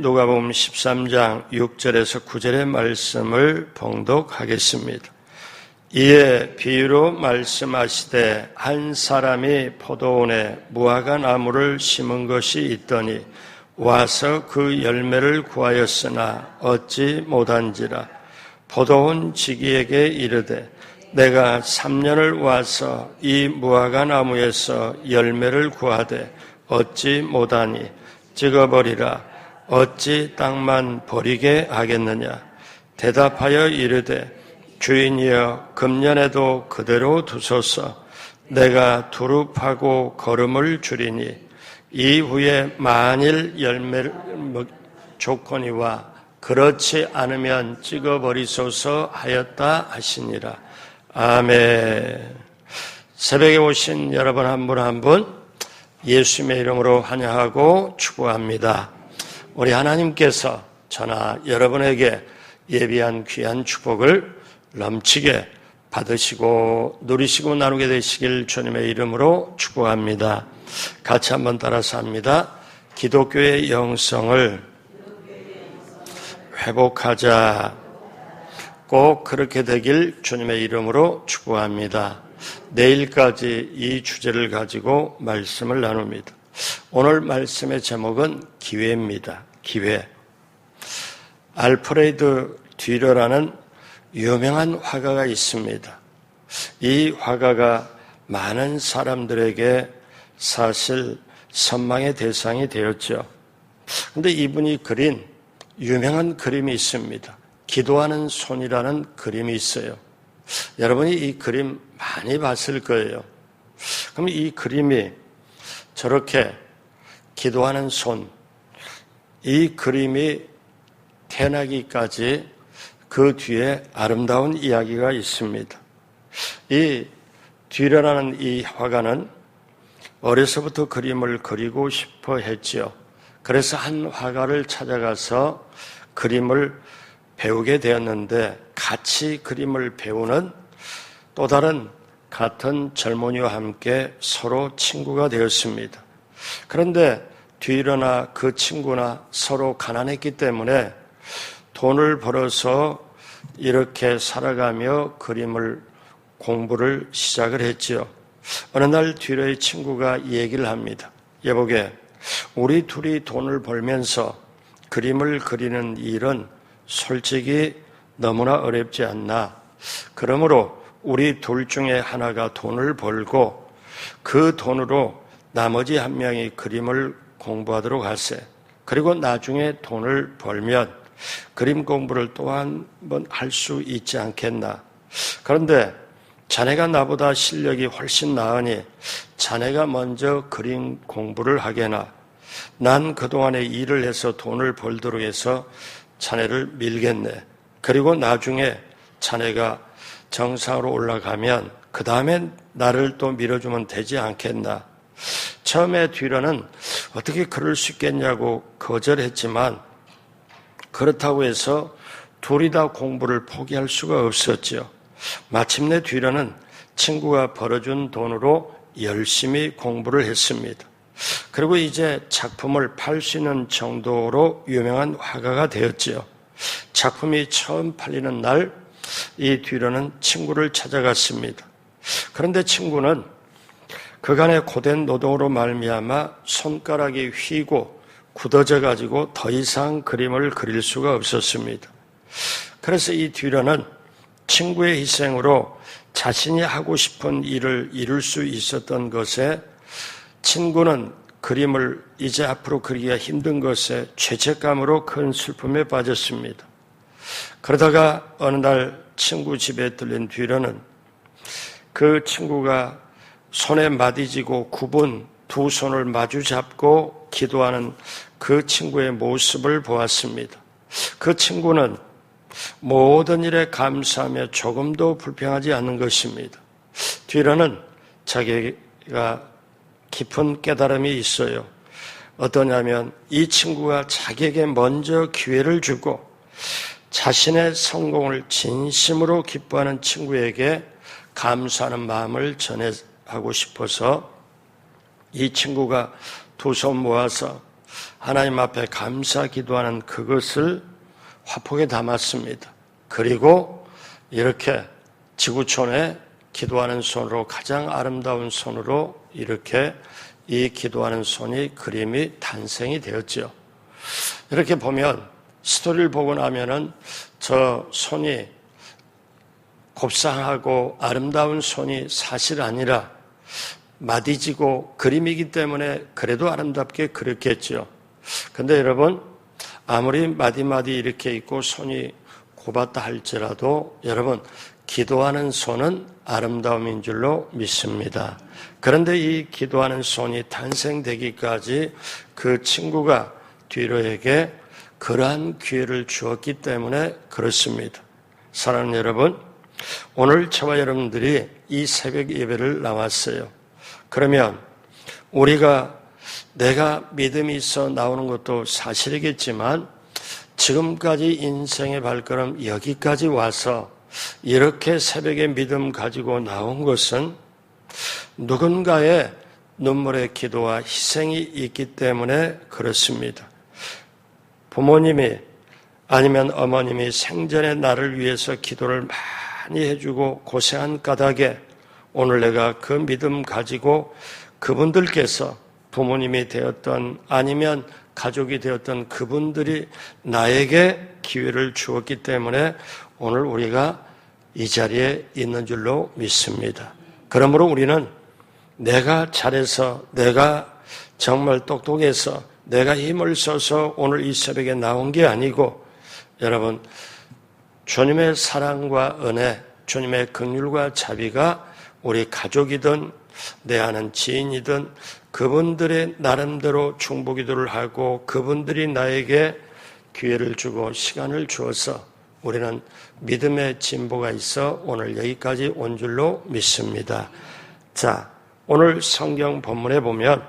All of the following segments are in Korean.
누가복음 13장 6절에서 9절의 말씀을 봉독하겠습니다. 이에 비유로 말씀하시되 한 사람이 포도원에 무화과 나무를 심은 것이 있더니 와서 그 열매를 구하였으나 얻지 못한지라. 포도원 지기에게 이르되 내가 3년을 와서 이 무화과 나무에서 열매를 구하되 얻지 못하니 찍어버리라. 어찌 땅만 버리게 하겠느냐. 대답하여 이르되 주인이여 금년에도 그대로 두소서. 내가 두릅하고 거름을 주리니 이후에 만일 열매를 조거니와 그렇지 않으면 찍어버리소서 하였다 하시니라. 아멘. 새벽에 오신 여러분 한 분 한 분 예수님의 이름으로 환영하고 축복합니다. 우리 하나님께서 저나 여러분에게 예비한 귀한 축복을 넘치게 받으시고 누리시고 나누게 되시길 주님의 이름으로 축복합니다. 같이 한번 따라서 합니다. 기독교의 영성을 회복하자. 꼭 그렇게 되길 주님의 이름으로 축복합니다. 내일까지 이 주제를 가지고 말씀을 나눕니다. 오늘 말씀의 제목은 기회입니다. 기회. 알프레드 듀러라는 유명한 화가가 있습니다. 이 화가가 많은 사람들에게 사실 선망의 대상이 되었죠. 그런데 이분이 그린 유명한 그림이 있습니다. 기도하는 손이라는 그림이 있어요. 여러분이 이 그림 많이 봤을 거예요. 그럼 이 그림이 저렇게 기도하는 손, 이 그림이 태어나기까지 그 뒤에 아름다운 이야기가 있습니다. 이 듀러라는 이 화가는 어려서부터 그림을 그리고 싶어 했지요. 그래서 한 화가를 찾아가서 그림을 배우게 되었는데 같이 그림을 배우는 또 다른 같은 젊은이와 함께 서로 친구가 되었습니다. 그런데 듀러나 그 친구나 서로 가난했기 때문에 돈을 벌어서 이렇게 살아가며 그림을 공부를 시작을 했지요. 어느 날 듀러의 친구가 얘기를 합니다. 여보게, 우리 둘이 돈을 벌면서 그림을 그리는 일은 솔직히 너무나 어렵지 않나. 그러므로 우리 둘 중에 하나가 돈을 벌고 그 돈으로 나머지 한 명이 그림을 공부하도록 하세. 그리고 나중에 돈을 벌면 그림 공부를 또 한 번 할 수 있지 않겠나. 그런데 자네가 나보다 실력이 훨씬 나으니 자네가 먼저 그림 공부를 하게나. 난 그동안에 일을 해서 돈을 벌도록 해서 자네를 밀겠네. 그리고 나중에 자네가 정상으로 올라가면 그 다음에 나를 또 밀어주면 되지 않겠나. 처음에 듀러는 어떻게 그럴 수 있겠냐고 거절했지만 그렇다고 해서 둘이 다 공부를 포기할 수가 없었죠. 마침내 듀러는 친구가 벌어준 돈으로 열심히 공부를 했습니다. 그리고 이제 작품을 팔 수 있는 정도로 유명한 화가가 되었지요. 작품이 처음 팔리는 날 이 듀러는 친구를 찾아갔습니다. 그런데 친구는 그간의 고된 노동으로 말미암아 손가락이 휘고 굳어져 가지고 더 이상 그림을 그릴 수가 없었습니다. 그래서 이 듀러는 친구의 희생으로 자신이 하고 싶은 일을 이룰 수 있었던 것에 친구는 그림을 이제 앞으로 그리기가 힘든 것에 죄책감으로 큰 슬픔에 빠졌습니다. 그러다가 어느 날 친구 집에 들린 듀러는 그 친구가 손에 마디지고 굽은 두 손을 마주 잡고 기도하는 그 친구의 모습을 보았습니다. 그 친구는 모든 일에 감사하며 조금도 불평하지 않는 것입니다. 듀러는 자기가 깊은 깨달음이 있어요. 어떠냐면 이 친구가 자기에게 먼저 기회를 주고 자신의 성공을 진심으로 기뻐하는 친구에게 감사하는 마음을 전하고 싶어서 이 친구가 두 손 모아서 하나님 앞에 감사 기도하는 그것을 화폭에 담았습니다. 그리고 이렇게 지구촌에 기도하는 손으로, 가장 아름다운 손으로 이렇게 이 기도하는 손이 그림이 탄생이 되었죠. 이렇게 보면, 스토리를 보고 나면은 저 손이 곱상하고 아름다운 손이 사실 아니라 마디지고 그림이기 때문에 그래도 아름답게 그렸겠죠. 근데 여러분, 아무리 마디마디 이렇게 있고 손이 곱았다 할지라도 여러분, 기도하는 손은 아름다움인 줄로 믿습니다. 그런데 이 기도하는 손이 탄생되기까지 그 친구가 뒤로에게 그러한 기회를 주었기 때문에 그렇습니다. 사랑하는 여러분, 오늘 저와 여러분들이 이 새벽 예배를 나왔어요. 그러면 우리가 내가 믿음이 있어 나오는 것도 사실이겠지만 지금까지 인생의 발걸음 여기까지 와서 이렇게 새벽에 믿음 가지고 나온 것은 누군가의 눈물의 기도와 희생이 있기 때문에 그렇습니다. 부모님이 아니면 어머님이 생전에 나를 위해서 기도를 많이 해주고 고생한 까닭에 오늘 내가 그 믿음 가지고 그분들께서 부모님이 되었던 아니면 가족이 되었던 그분들이 나에게 기회를 주었기 때문에 오늘 우리가 이 자리에 있는 줄로 믿습니다. 그러므로 우리는 내가 잘해서, 내가 정말 똑똑해서, 내가 힘을 써서 오늘 이 새벽에 나온 게 아니고, 여러분, 주님의 사랑과 은혜, 주님의 긍휼과 자비가 우리 가족이든 내 아는 지인이든 그분들의 나름대로 중보기도를 하고 그분들이 나에게 기회를 주고 시간을 주어서 우리는 믿음의 진보가 있어 오늘 여기까지 온 줄로 믿습니다. 자, 오늘 성경 본문에 보면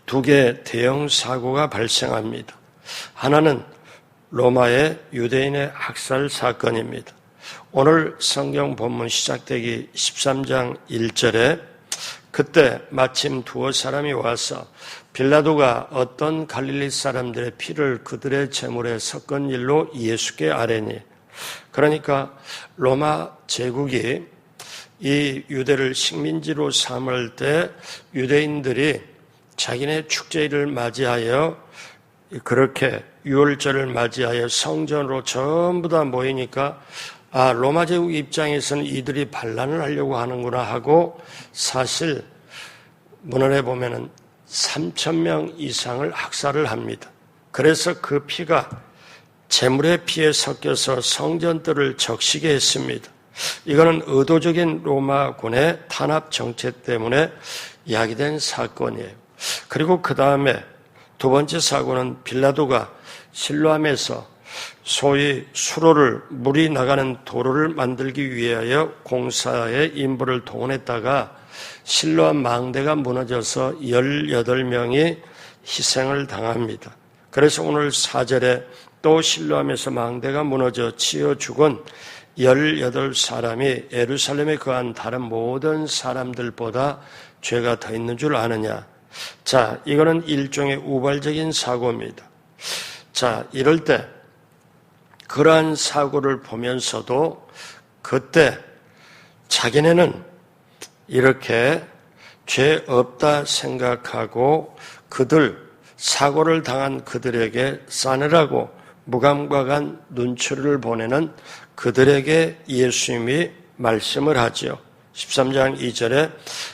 두 개의 대형 사고가 발생합니다. 하나는 로마의 유대인의 학살 사건입니다. 오늘 성경 본문 시작되기 13장 1절에 그때 마침 두어 사람이 와서 빌라도가 어떤 갈릴리 사람들의 피를 그들의 제물에 섞은 일로 예수께 아뢰니, 그러니까 로마 제국이 이 유대를 식민지로 삼을 때 유대인들이 자기네 축제일을 맞이하여 그렇게 유월절을 맞이하여 성전으로 전부 다 모이니까 로마 제국 입장에서는 이들이 반란을 하려고 하는구나 하고 사실 문헌에 보면은 3,000명 이상을 학살을 합니다. 그래서 그 피가 제물의 피에 섞여서 성전들을 적시게 했습니다. 이거는 의도적인 로마군의 탄압 정책 때문에 야기된 사건이에요. 그리고 그 다음에 두 번째 사고는 빌라도가 실로암에서 소위 수로를, 물이 나가는 도로를 만들기 위하여 공사에 인부를 동원했다가 실로암 망대가 무너져서 18명이 희생을 당합니다. 그래서 오늘 4절에 또 실로암에서 망대가 무너져 치여 죽은 18사람이 예루살렘에 거한 다른 모든 사람들보다 죄가 더 있는 줄 아느냐. 자, 이거는 일종의 우발적인 사고입니다. 자, 이럴 때 그러한 사고를 보면서도 그때 자기네는 이렇게 죄 없다 생각하고 그들, 사고를 당한 그들에게 싸늘하고 무감각한 눈초리를 보내는 그들에게 예수님이 말씀을 하죠. 13장 2절에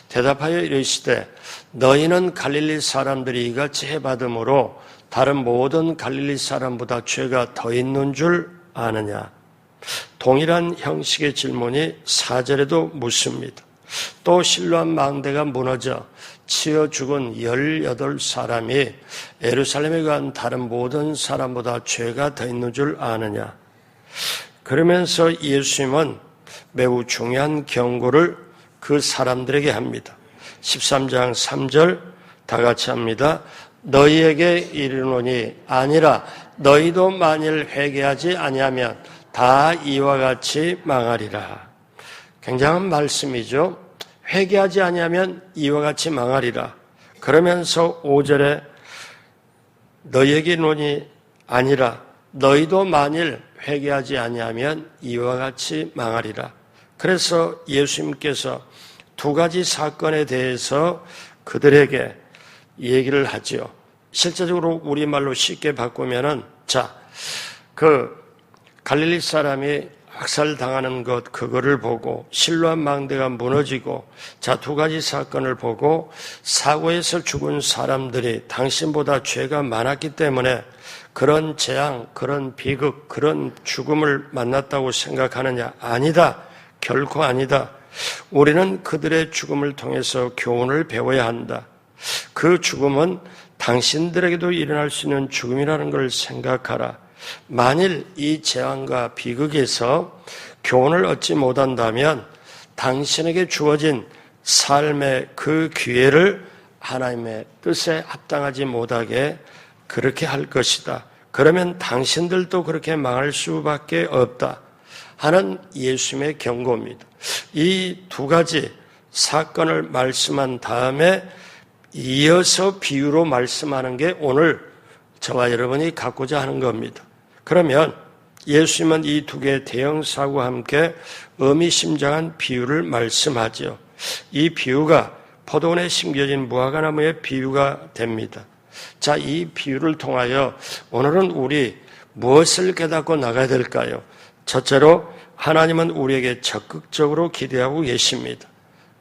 대답하여 이르시되 너희는 갈릴리 사람들이 이같이 해받음으로 다른 모든 갈릴리 사람보다 죄가 더 있는 줄 아느냐. 동일한 형식의 질문이 4절에도 묻습니다. 또 실로암 망대가 무너져 치여 죽은 18사람이 예루살렘에 간 다른 모든 사람보다 죄가 더 있는 줄 아느냐. 그러면서 예수님은 매우 중요한 경고를 그 사람들에게 합니다. 13장 3절 다 같이 합니다. 너희에게 이르노니 아니라 너희도 만일 회개하지 아니하면 다 이와 같이 망하리라. 굉장한 말씀이죠. 회개하지 아니하면 이와 같이 망하리라. 그러면서 5절에 너희에게론이 아니라 너희도 만일 회개하지 아니하면 이와 같이 망하리라. 그래서 예수님께서 두 가지 사건에 대해서 그들에게 얘기를 하지요. 실제적으로 우리말로 쉽게 바꾸면은, 갈릴리 사람이 학살당하는 것, 그거를 보고 실로암 망대가 무너지고, 두 가지 사건을 보고 사고에서 죽은 사람들이 당신보다 죄가 많았기 때문에 그런 재앙, 그런 비극, 그런 죽음을 만났다고 생각하느냐? 아니다. 결코 아니다. 우리는 그들의 죽음을 통해서 교훈을 배워야 한다. 그 죽음은 당신들에게도 일어날 수 있는 죽음이라는 걸 생각하라. 만일 이 재앙과 비극에서 교훈을 얻지 못한다면 당신에게 주어진 삶의 그 기회를 하나님의 뜻에 합당하지 못하게 그렇게 할 것이다. 그러면 당신들도 그렇게 망할 수밖에 없다 하는 예수님의 경고입니다. 이 두 가지 사건을 말씀한 다음에 이어서 비유로 말씀하는 게 오늘 저와 여러분이 갖고자 하는 겁니다. 그러면 예수님은 이 두 개의 대형 사고와 함께 의미심장한 비유를 말씀하죠. 이 비유가 포도원에 심겨진 무화과나무의 비유가 됩니다. 이 비유를 통하여 오늘은 우리 무엇을 깨닫고 나가야 될까요? 첫째로 하나님은 우리에게 적극적으로 기대하고 계십니다.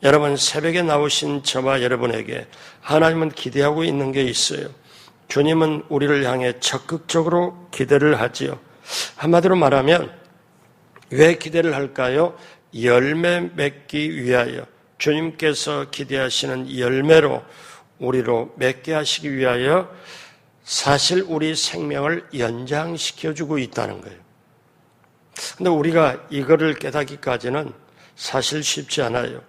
여러분, 새벽에 나오신 저와 여러분에게 하나님은 기대하고 있는 게 있어요. 주님은 우리를 향해 적극적으로 기대를 하지요. 한마디로 말하면 왜 기대를 할까요? 열매 맺기 위하여, 주님께서 기대하시는 열매로 우리로 맺게 하시기 위하여 사실 우리 생명을 연장시켜주고 있다는 거예요. 근데 우리가 이거를 깨닫기까지는 사실 쉽지 않아요.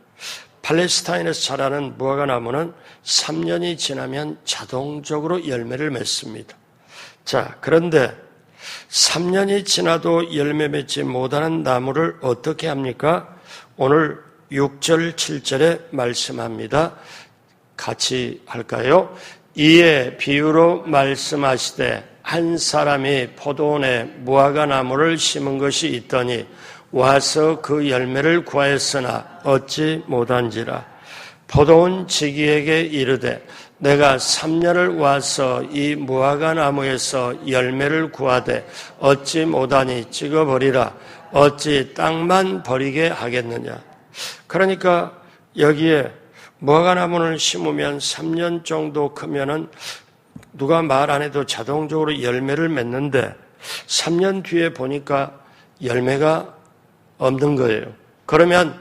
팔레스타인에서 자라는 무화과 나무는 3년이 지나면 자동적으로 열매를 맺습니다. 그런데 3년이 지나도 열매 맺지 못하는 나무를 어떻게 합니까? 오늘 6절, 7절에 말씀합니다. 같이 할까요? 이에 비유로 말씀하시되 한 사람이 포도원에 무화과 나무를 심은 것이 있더니 와서 그 열매를 구하였으나 얻지 못한지라. 포도원 지기에게 이르되 내가 3년을 와서 이 무화과 나무에서 열매를 구하되 얻지 못하니 찍어버리라. 어찌 땅만 버리게 하겠느냐. 그러니까 여기에 무화과 나무를 심으면 3년 정도 크면은 누가 말 안 해도 자동적으로 열매를 맺는데 3년 뒤에 보니까 열매가 없는 거예요. 그러면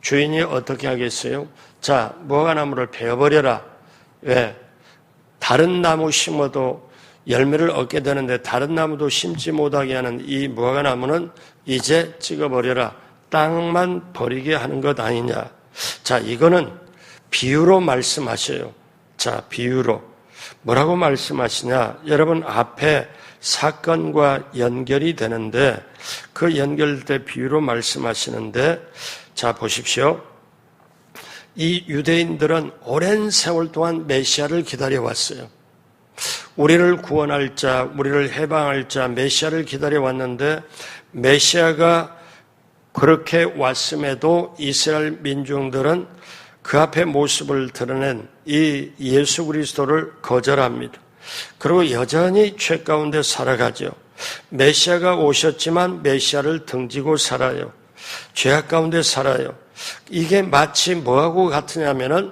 주인이 어떻게 하겠어요? 무화과 나무를 베어버려라. 왜? 다른 나무 심어도 열매를 얻게 되는데 다른 나무도 심지 못하게 하는 이 무화과 나무는 이제 찍어버려라. 땅만 버리게 하는 것 아니냐. 이거는 비유로 말씀하셔요. 비유로. 뭐라고 말씀하시냐? 여러분, 앞에 사건과 연결이 되는데 그 연결될 비유로 말씀하시는데, 보십시오. 이 유대인들은 오랜 세월 동안 메시아를 기다려왔어요. 우리를 구원할 자, 우리를 해방할 자, 메시아를 기다려왔는데 메시아가 그렇게 왔음에도 이스라엘 민중들은 그 앞에 모습을 드러낸 이 예수 그리스도를 거절합니다. 그리고 여전히 죄 가운데 살아가죠. 메시아가 오셨지만 메시아를 등지고 살아요. 죄악 가운데 살아요. 이게 마치 뭐하고 같으냐면은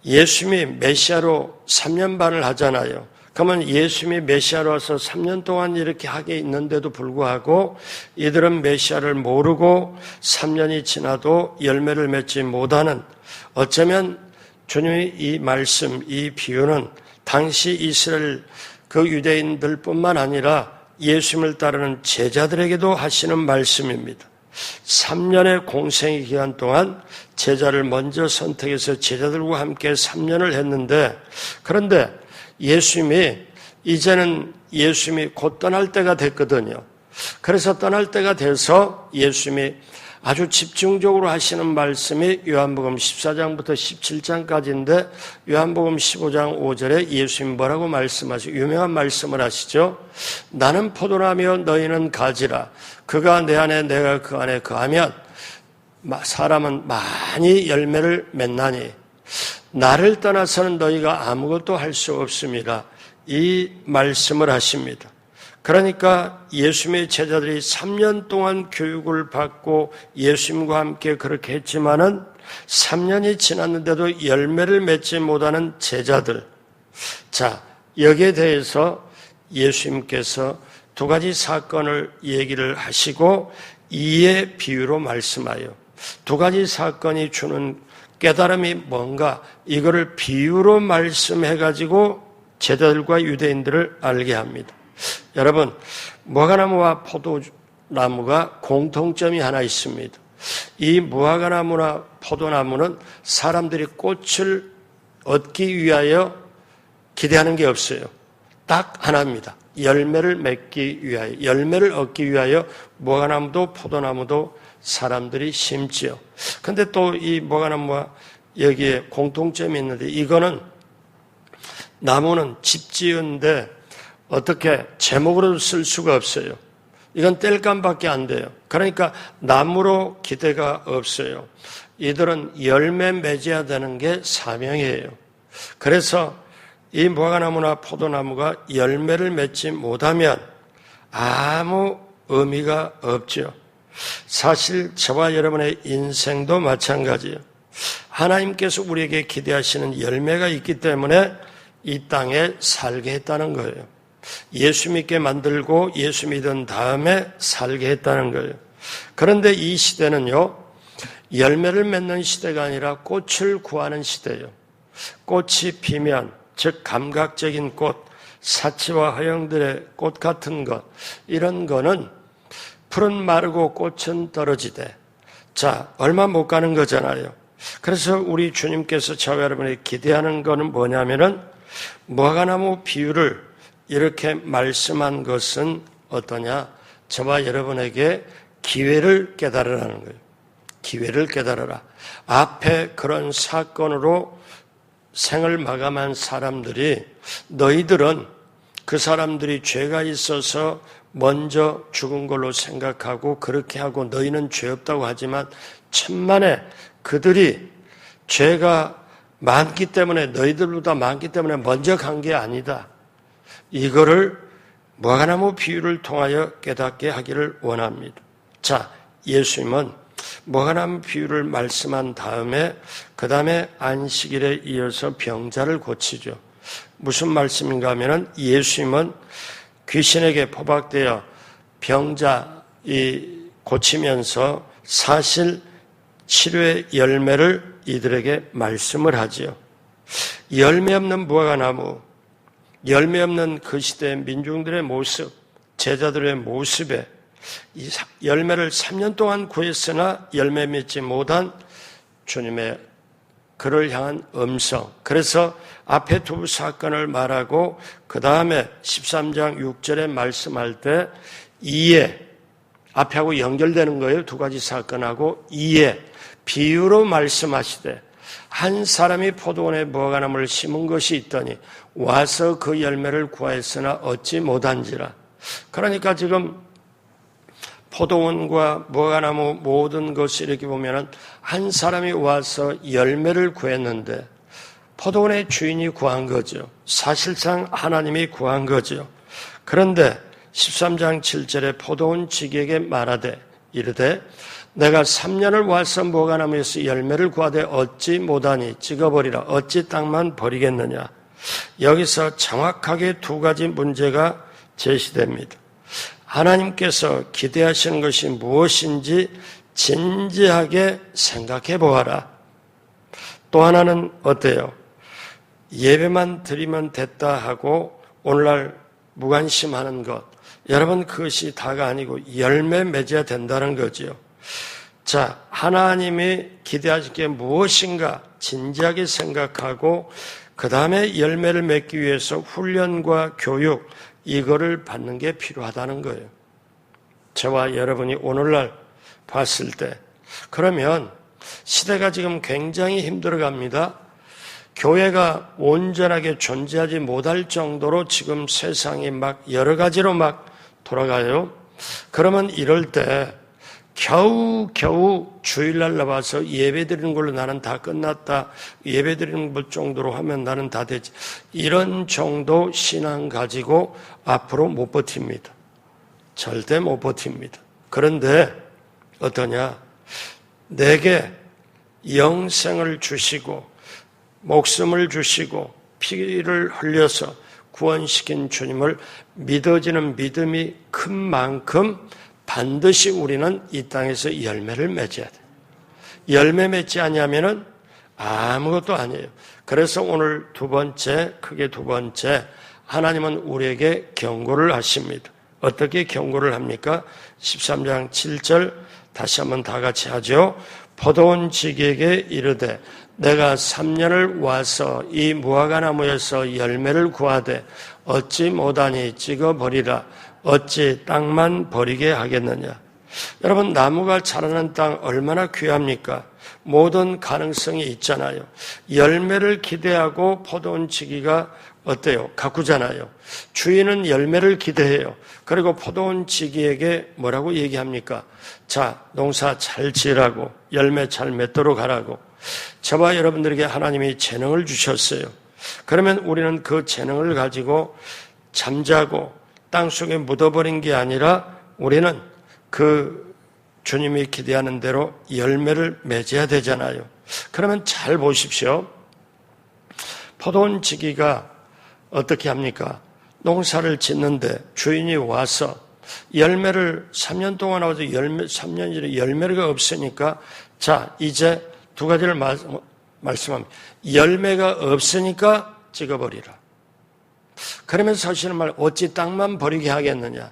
예수님이 메시아로 3년 반을 하잖아요. 그러면 예수님이 메시아로 와서 3년 동안 이렇게 하게 있는데도 불구하고 이들은 메시아를 모르고 3년이 지나도 열매를 맺지 못하는, 어쩌면 주님의 이 말씀, 이 비유는 당시 이스라엘 그 유대인들뿐만 아니라 예수님을 따르는 제자들에게도 하시는 말씀입니다. 3년의 공생의 기간 동안 제자를 먼저 선택해서 제자들과 함께 3년을 했는데, 그런데 예수님이 이제는 예수님이 곧 떠날 때가 됐거든요. 그래서 떠날 때가 돼서 예수님이 아주 집중적으로 하시는 말씀이 요한복음 14장부터 17장까지인데 요한복음 15장 5절에 예수님 뭐라고 말씀하시고 유명한 말씀을 하시죠. 나는 포도나무여 너희는 가지라. 그가 내 안에 내가 그 안에 거하면 사람은 많이 열매를 맺나니 나를 떠나서는 너희가 아무것도 할 수 없습니다. 이 말씀을 하십니다. 그러니까 예수님의 제자들이 3년 동안 교육을 받고 예수님과 함께 그렇게 했지만은 3년이 지났는데도 열매를 맺지 못하는 제자들. 자, 여기에 대해서 예수님께서 두 가지 사건을 얘기를 하시고 이의 비유로 말씀하여 두 가지 사건이 주는 깨달음이 뭔가 이거를 비유로 말씀해가지고 제자들과 유대인들을 알게 합니다. 여러분, 무화과나무와 포도나무가 공통점이 하나 있습니다. 이 무화과나무나 포도나무는 사람들이 꽃을 얻기 위하여 기대하는 게 없어요. 딱 하나입니다. 열매를 맺기 위하여, 열매를 얻기 위하여 무화과나무도 포도나무도 사람들이 심지요. 근데 또 이 무화과나무와 여기에 공통점이 있는데 이거는 나무는 집 지은데 어떻게 제목으로 쓸 수가 없어요. 이건 땔감밖에 안 돼요. 그러니까 나무로 기대가 없어요. 이들은 열매 맺어야 되는 게 사명이에요. 그래서 이 무화과나무나 포도나무가 열매를 맺지 못하면 아무 의미가 없죠. 사실 저와 여러분의 인생도 마찬가지예요. 하나님께서 우리에게 기대하시는 열매가 있기 때문에 이 땅에 살게 했다는 거예요. 예수 믿게 만들고 예수 믿은 다음에 살게 했다는 거예요. 그런데 이 시대는요, 열매를 맺는 시대가 아니라 꽃을 구하는 시대예요. 꽃이 피면, 즉 감각적인 꽃, 사치와 화형들의 꽃 같은 것, 이런 거는 풀은 마르고 꽃은 떨어지되, 자, 얼마 못 가는 거잖아요. 그래서 우리 주님께서 저와 여러분이 기대하는 거는 뭐냐면은 무화과나무 비유를 이렇게 말씀한 것은 어떠냐? 저와 여러분에게 기회를 깨달으라는 거예요. 기회를 깨달으라. 앞에 그런 사건으로 생을 마감한 사람들이 너희들은 그 사람들이 죄가 있어서 먼저 죽은 걸로 생각하고 그렇게 하고 너희는 죄 없다고 하지만 천만에 그들이 죄가 많기 때문에 너희들보다 많기 때문에 먼저 간 게 아니다. 이거를 무화과나무 비유를 통하여 깨닫게 하기를 원합니다. 자, 예수님은 무화과나무 비유를 말씀한 다음에 그 다음에 안식일에 이어서 병자를 고치죠. 무슨 말씀인가 하면은 예수님은 귀신에게 포박되어 병자 고치면서 사실 치료의 열매를 이들에게 말씀을 하지요. 열매 없는 무화과나무, 열매 없는 그 시대의 민중들의 모습, 제자들의 모습에 이 열매를 3년 동안 구했으나 열매 맺지 못한 주님의 그를 향한 음성. 그래서 앞에 두 사건을 말하고 그 다음에 13장 6절에 말씀할 때 이에 앞에하고 연결되는 거예요. 두 가지 사건하고 이에 비유로 말씀하시되 한 사람이 포도원에 무화과나무를 심은 것이 있더니 와서 그 열매를 구하였으나 얻지 못한지라. 그러니까 지금 포도원과 무화과나무 모든 것이 이렇게 보면은 한 사람이 와서 열매를 구했는데 포도원의 주인이 구한 거죠. 사실상 하나님이 구한 거죠. 그런데 13장 7절에 포도원 지기에게 말하되 이르되 내가 3년을 와서 무화과나무에서 열매를 구하되 얻지 못하니 찍어버리라. 어찌 땅만 버리겠느냐. 여기서 정확하게 두 가지 문제가 제시됩니다. 하나님께서 기대하시는 것이 무엇인지 진지하게 생각해 보아라. 또 하나는 어때요? 예배만 드리면 됐다 하고 오늘날 무관심하는 것. 여러분 그것이 다가 아니고 열매 맺어야 된다는 거지요. 자, 하나님이 기대하실 게 무엇인가 진지하게 생각하고 그 다음에 열매를 맺기 위해서 훈련과 교육 이거를 받는 게 필요하다는 거예요. 저와 여러분이 오늘날 봤을 때 그러면 시대가 지금 굉장히 힘들어갑니다. 교회가 온전하게 존재하지 못할 정도로 지금 세상이 막 여러 가지로 막 돌아가요. 그러면 이럴 때 겨우 주일날 나와서 예배드리는 걸로 나는 다 끝났다. 예배드리는 것 정도로 하면 나는 다 되지. 이런 정도 신앙 가지고 앞으로 못 버팁니다. 절대 못 버팁니다. 그런데 어떠냐? 내게 영생을 주시고 목숨을 주시고 피를 흘려서 구원시킨 주님을 믿어지는 믿음이 큰 만큼 반드시 우리는 이 땅에서 열매를 맺어야 돼요. 열매 맺지 않으면은 아무것도 아니에요. 그래서 오늘 크게 두 번째, 하나님은 우리에게 경고를 하십니다. 어떻게 경고를 합니까? 13장 7절 다시 한번 다 같이 하죠. 포도원 지기에게 이르되 내가 3년을 와서 이 무화과나무에서 열매를 구하되 어찌 못하니 찍어버리라. 어찌 땅만 버리게 하겠느냐. 여러분, 나무가 자라는 땅 얼마나 귀합니까? 모든 가능성이 있잖아요. 열매를 기대하고 포도원 지기가 어때요? 가꾸잖아요. 주인은 열매를 기대해요. 그리고 포도원 지기에게 뭐라고 얘기합니까? 자, 농사 잘 지으라고, 열매 잘 맺도록 하라고. 저와 여러분들에게 하나님이 재능을 주셨어요. 그러면 우리는 그 재능을 가지고 잠자고 땅속에 묻어버린 게 아니라 우리는 그 주님이 기대하는 대로 열매를 맺어야 되잖아요. 그러면 잘 보십시오. 포도원 지기가 어떻게 합니까? 농사를 짓는데 주인이 와서 열매를 3년 동안 와서 3년째 열매가 없으니까 자, 이제 두 가지를 말씀합니다. 열매가 없으니까 찍어버리라. 그러면 사실은 어찌 땅만 버리게 하겠느냐.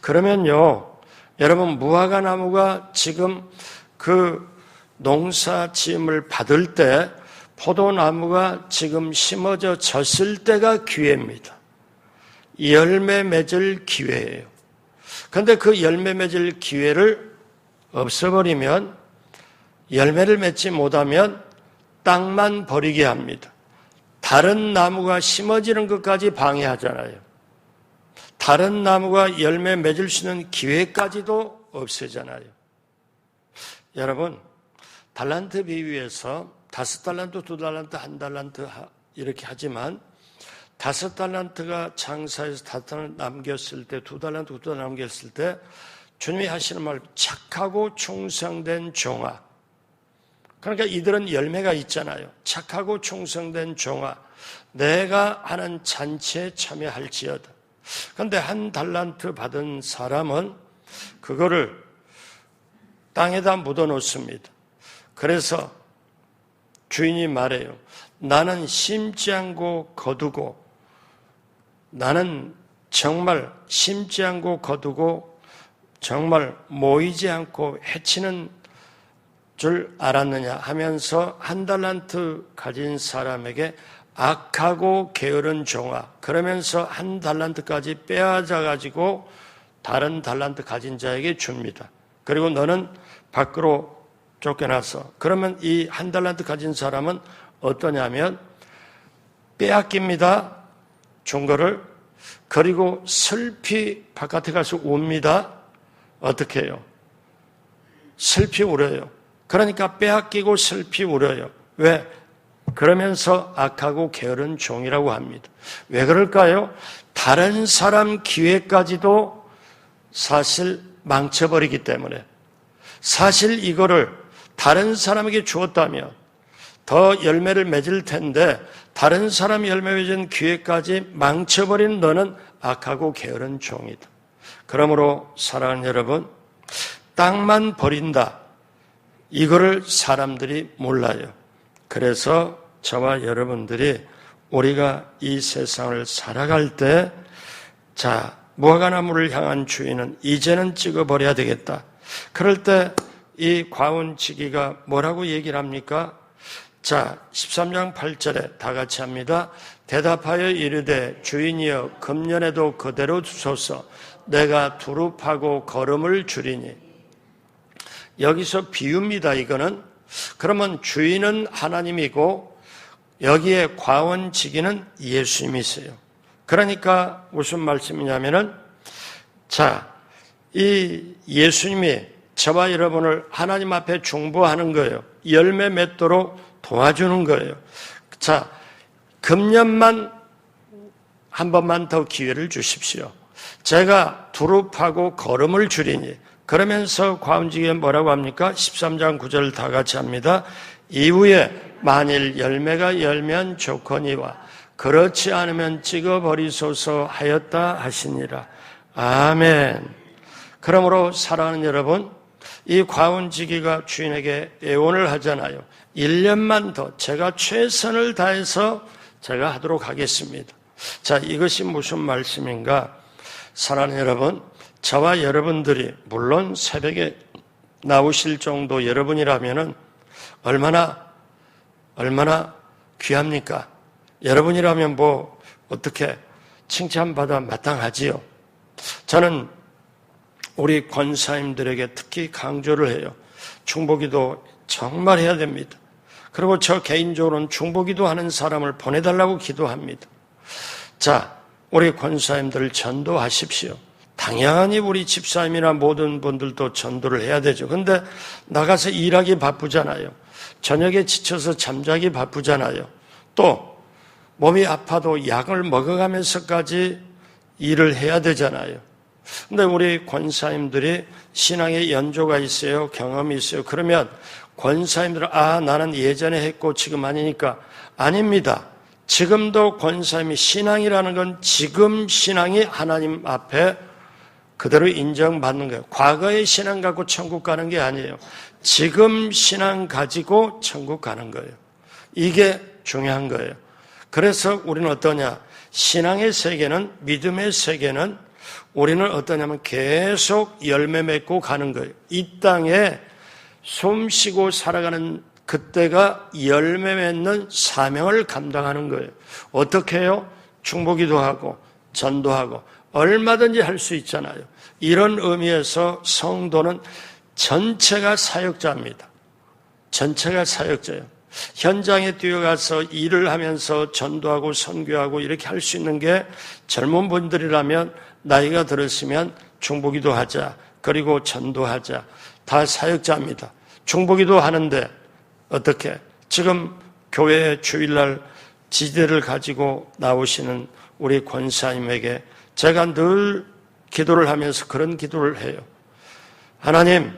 그러면요, 여러분, 무화과 나무가 지금 그 농사 지음을 받을 때 포도나무가 지금 심어져 졌을 때가 기회입니다. 열매 맺을 기회예요. 그런데 그 열매 맺을 기회를 없애버리면, 열매를 맺지 못하면 땅만 버리게 합니다. 다른 나무가 심어지는 것까지 방해하잖아요. 다른 나무가 열매 맺을 수 있는 기회까지도 없애잖아요. 여러분, 달란트 비유에서 5달란트, 2달란트, 1달란트 이렇게 하지만 5달란트가 장사해서 5달란트 남겼을 때, 2달란트, 2달란트 남겼을 때 주님이 하시는 말, 착하고 충성된 종아. 그러니까 이들은 열매가 있잖아요. 착하고 충성된 종아, 내가 하는 잔치에 참여할지어다. 그런데 1달란트 받은 사람은 그거를 땅에다 묻어놓습니다. 그래서 주인이 말해요. 나는 심지 않고 거두고, 나는 정말 심지 않고 거두고 정말 모이지 않고 해치는 줄 알았느냐 하면서 1달란트 가진 사람에게 악하고 게으른 종아, 그러면서 1달란트까지 빼앗아가지고 다른 달란트 가진 자에게 줍니다. 그리고 너는 밖으로 쫓겨나서, 그러면 이 1달란트 가진 사람은 어떠냐면 빼앗깁니다. 준 거를. 그리고 슬피 바깥에 가서 웁니다. 어떻게 해요? 슬피 울어요. 그러니까 빼앗기고 슬피 울어요. 왜? 그러면서 악하고 게으른 종이라고 합니다. 왜 그럴까요? 다른 사람 기회까지도 사실 망쳐버리기 때문에. 사실 이거를 다른 사람에게 주었다면 더 열매를 맺을 텐데 다른 사람 열매 맺은 기회까지 망쳐버린 너는 악하고 게으른 종이다. 그러므로 사랑하는 여러분, 땅만 버린다. 이거를 사람들이 몰라요. 그래서 저와 여러분들이 우리가 이 세상을 살아갈 때, 자, 무화과나무를 향한 주인은 이제는 찍어버려야 되겠다. 그럴 때 이 과운치기가 뭐라고 얘기를 합니까? 자, 13장 8절에 다 같이 합니다. 대답하여 이르되 주인이여 금년에도 그대로 두소서. 내가 두릅하고 거름을 줄이니. 여기서 비유입니다. 이거는. 그러면 주인은 하나님이고 여기에 과원직인은 예수님이세요. 그러니까 무슨 말씀이냐면은, 자, 이 예수님이 저와 여러분을 하나님 앞에 중보하는 거예요. 열매 맺도록 도와주는 거예요. 자, 금년만 한 번만 더 기회를 주십시오. 제가 두릅하고 걸음을 주리니. 그러면서 과원직에 뭐라고 합니까? 13장 9절 다 같이 합니다. 이후에 만일 열매가 열면 좋거니와 그렇지 않으면 찍어버리소서 하였다 하시니라. 아멘. 그러므로 사랑하는 여러분, 이 과원지기가 주인에게 애원을 하잖아요. 1년만 더 제가 최선을 다해서 제가 하도록 하겠습니다. 자, 이것이 무슨 말씀인가? 사랑하는 여러분, 저와 여러분들이 물론 새벽에 나오실 정도 여러분이라면은 얼마나 귀합니까? 여러분이라면 뭐 어떻게 칭찬받아 마땅하지요. 저는 우리 권사님들에게 특히 강조를 해요. 중보기도 정말 해야 됩니다. 그리고 저 개인적으로는 중보기도 하는 사람을 보내달라고 기도합니다. 자, 우리 권사님들 전도하십시오. 당연히 우리 집사님이나 모든 분들도 전도를 해야 되죠. 근데 나가서 일하기 바쁘잖아요. 저녁에 지쳐서 잠자기 바쁘잖아요. 또 몸이 아파도 약을 먹어가면서까지 일을 해야 되잖아요. 근데 우리 권사님들이 신앙에 연조가 있어요. 경험이 있어요. 그러면 권사님들은 나는 예전에 했고 지금 아니니까. 아닙니다. 지금도 권사님이 신앙이라는 건 지금 신앙이 하나님 앞에 그대로 인정받는 거예요. 과거의 신앙 갖고 천국 가는 게 아니에요. 지금 신앙 가지고 천국 가는 거예요. 이게 중요한 거예요. 그래서 우리는 어떠냐? 신앙의 세계는, 믿음의 세계는 우리는 어떠냐면 계속 열매 맺고 가는 거예요. 이 땅에 숨 쉬고 살아가는 그때가 열매 맺는 사명을 감당하는 거예요. 어떻게 해요? 중보기도 하고 전도하고 얼마든지 할 수 있잖아요. 이런 의미에서 성도는 전체가 사역자입니다. 전체가 사역자예요. 현장에 뛰어가서 일을 하면서 전도하고 선교하고 이렇게 할 수 있는 게 젊은 분들이라면 나이가 들었으면 중보기도 하자, 그리고 전도하자. 다 사역자입니다. 중보기도 하는데 어떻게? 지금 교회 주일날 지대를 가지고 나오시는 우리 권사님에게 제가 늘 기도를 하면서 그런 기도를 해요. 하나님,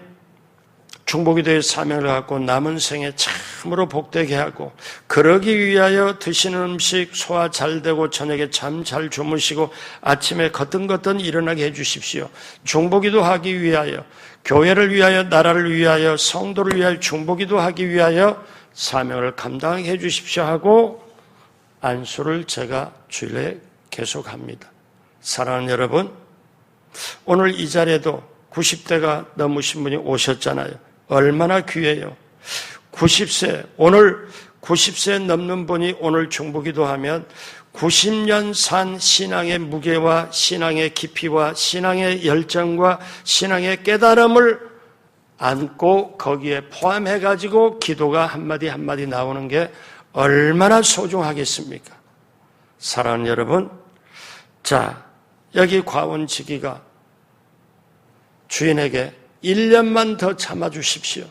중보기도의 사명을 갖고 남은 생에 참으로 복되게 하고 그러기 위하여 드시는 음식 소화 잘 되고 저녁에 잠 잘 주무시고 아침에 거뜬거뜬 일어나게 해주십시오. 중보기도 하기 위하여, 교회를 위하여, 나라를 위하여, 성도를 위하여 중보기도 하기 위하여 사명을 감당하게 해주십시오 하고 안수를 제가 주일에 계속합니다. 사랑하는 여러분, 오늘 이 자리에도 90대가 넘으신 분이 오셨잖아요. 얼마나 귀해요. 90세, 오늘 90세 넘는 분이 오늘 중보기도 하면 90년 산 신앙의 무게와 신앙의 깊이와 신앙의 열정과 신앙의 깨달음을 안고 거기에 포함해가지고 기도가 한마디 한마디 나오는 게 얼마나 소중하겠습니까? 사랑하는 여러분, 자, 여기 과원지기가 주인에게 1년만 더 참아주십시오.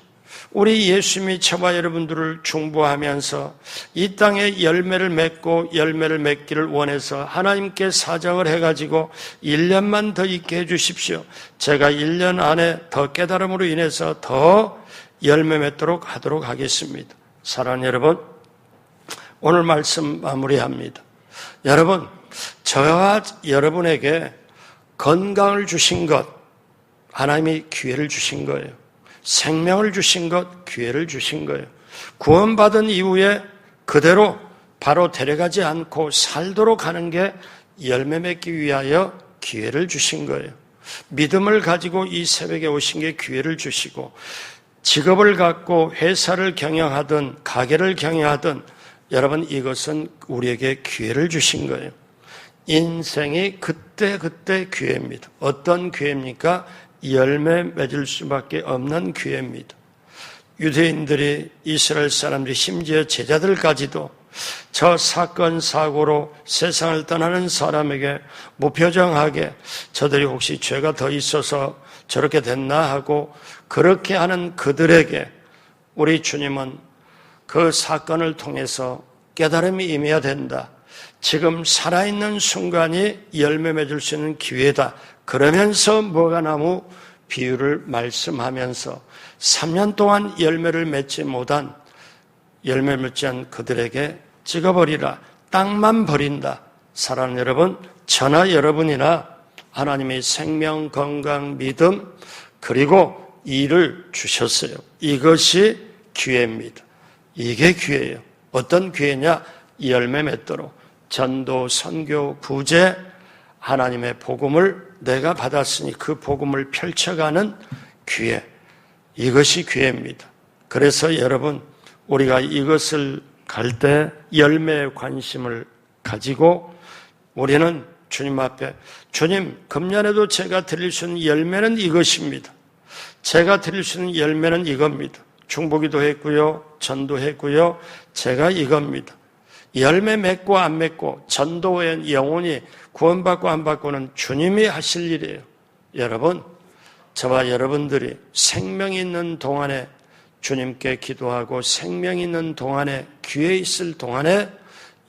우리 예수님이 저와 여러분들을 중보하면서 이 땅에 열매를 맺고 열매를 맺기를 원해서 하나님께 사정을 해가지고 1년만 더 있게 해주십시오. 제가 1년 안에 더 깨달음으로 인해서 더 열매 맺도록 하도록 하겠습니다. 사랑하는 여러분, 오늘 말씀 마무리합니다. 여러분, 저와 여러분에게 건강을 주신 것, 하나님이 기회를 주신 거예요. 생명을 주신 것, 기회를 주신 거예요. 구원받은 이후에 그대로 바로 데려가지 않고 살도록 하는 게 열매 맺기 위하여 기회를 주신 거예요. 믿음을 가지고 이 새벽에 오신 게 기회를 주시고, 직업을 갖고 회사를 경영하든 가게를 경영하든 여러분, 이것은 우리에게 기회를 주신 거예요. 인생이 그때그때 기회입니다. 어떤 기회입니까? 열매 맺을 수밖에 없는 기회입니다. 유대인들이, 이스라엘 사람들이, 심지어 제자들까지도 저 사건 사고로 세상을 떠나는 사람에게 무표정하게 저들이 혹시 죄가 더 있어서 저렇게 됐나 하고 그렇게 하는 그들에게 우리 주님은 그 사건을 통해서 깨달음이 임해야 된다. 지금 살아있는 순간이 열매 맺을 수 있는 기회다. 그러면서 무화과나무 비유를 말씀하면서 3년 동안 열매를 맺지 못한, 열매 맺지 않은 그들에게 찍어버리라. 땅만 버린다. 사랑하는 여러분, 저나 여러분이나 하나님의 생명, 건강, 믿음 그리고 일을 주셨어요. 이것이 기회입니다. 이게 기회예요. 어떤 기회냐? 열매 맺도록 전도, 선교, 구제, 하나님의 복음을 내가 받았으니 그 복음을 펼쳐가는 기회. 이것이 기회입니다. 그래서 여러분, 우리가 이것을 갈 때 열매에 관심을 가지고 우리는 주님 앞에, 주님, 금년에도 제가 드릴 수 있는 열매는 이것입니다. 제가 드릴 수 있는 열매는 이겁니다. 중보기도 했고요, 전도했고요, 제가 이겁니다. 열매 맺고 안 맺고 전도의 영혼이 구원받고 안 받고는 주님이 하실 일이에요. 여러분, 저와 여러분들이 생명이 있는 동안에 주님께 기도하고 생명이 있는 동안에, 기회 있을 동안에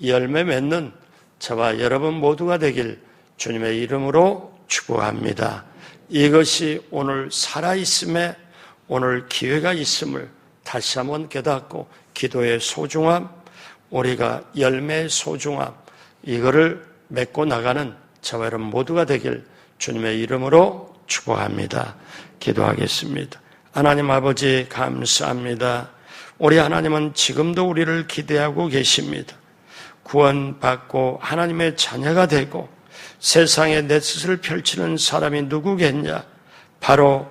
열매 맺는 저와 여러분 모두가 되길 주님의 이름으로 축복합니다. 이것이 오늘 살아있음에, 오늘 기회가 있음을 다시 한번 깨닫고 기도의 소중함, 우리가 열매의 소중함, 이거를 맺고 나가는 저와 여러분 모두가 되길 주님의 이름으로 축복합니다. 기도하겠습니다. 하나님 아버지, 감사합니다. 우리 하나님은 지금도 우리를 기대하고 계십니다. 구원받고 하나님의 자녀가 되고 세상에 내 뜻을 펼치는 사람이 누구겠냐? 바로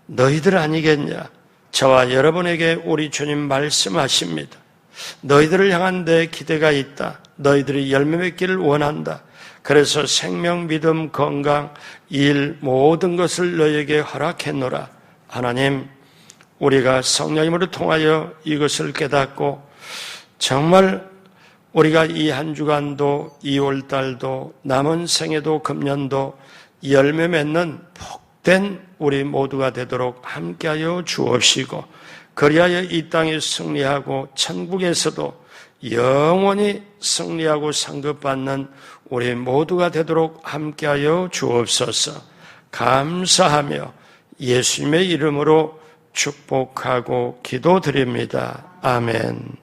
너희들 아니겠냐? 저와 여러분에게 우리 주님 말씀하십니다. 너희들을 향한 내 기대가 있다. 너희들이 열매 맺기를 원한다. 그래서 생명, 믿음, 건강, 일, 모든 것을 너희에게 허락했노라. 하나님, 우리가 성령님으로 통하여 이것을 깨닫고 정말 우리가 이 한 주간도, 2월달도, 남은 생에도, 금년도 열매 맺는 복된 우리 모두가 되도록 함께하여 주옵시고, 그리하여 이 땅에 승리하고 천국에서도 영원히 승리하고 상급받는 우리 모두가 되도록 함께하여 주옵소서. 감사하며 예수님의 이름으로 축복하고 기도드립니다. 아멘.